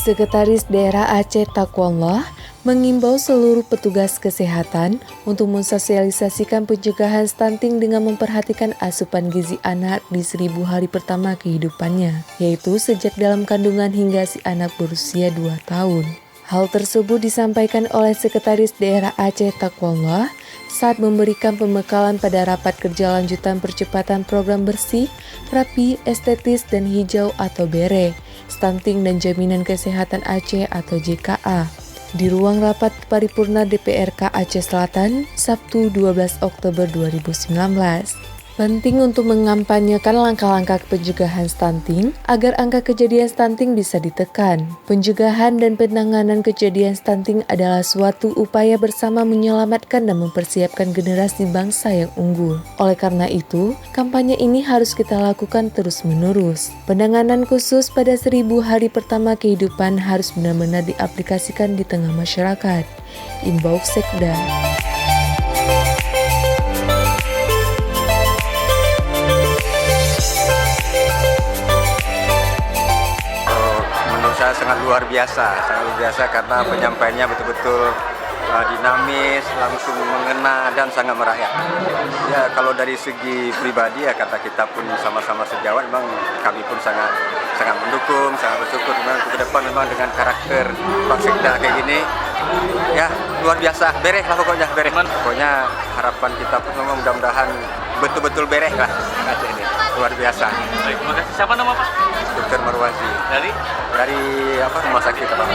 Sekretaris Daerah Aceh Taqwallah mengimbau seluruh petugas kesehatan untuk mensosialisasikan pencegahan stunting dengan memperhatikan asupan gizi anak di 1000 hari pertama kehidupannya, yaitu sejak dalam kandungan hingga si anak berusia 2 tahun. Hal tersebut disampaikan oleh Sekretaris Daerah Aceh Taqwallah saat memberikan pembekalan pada rapat kerja lanjutan percepatan program bersih, rapi, estetis, dan hijau atau BERE, Stunting dan Jaminan Kesehatan Aceh atau JKA, di ruang rapat paripurna DPRK Aceh Selatan, Sabtu 12 Oktober 2019. Penting untuk mengampanyekan langkah-langkah pencegahan stunting agar angka kejadian stunting bisa ditekan. Pencegahan dan penanganan kejadian stunting adalah suatu upaya bersama menyelamatkan dan mempersiapkan generasi bangsa yang unggul. Oleh karena itu, kampanye ini harus kita lakukan terus-menerus. Penanganan khusus pada 1000 hari pertama kehidupan harus benar-benar diaplikasikan di tengah masyarakat. Imbau Sekda. Saya sangat luar biasa karena penyampaiannya betul-betul dinamis, langsung mengena dan sangat merakyat. Ya, kalau dari segi pribadi ya kata kita pun sama-sama sejawat, memang kami pun sangat mendukung, sangat bersyukur memang ke depan memang dengan karakter Pak Sekda kayak gini. Ya, luar biasa, beres lah pokoknya, beres. Pokoknya harapan kita pun memang mudah-mudahan betul-betul beres lah Aceh ini. Luar biasa. Baik, terima kasih. Siapa nama Pak? Dr. Marwazi. Dari Rumah sakit Pak.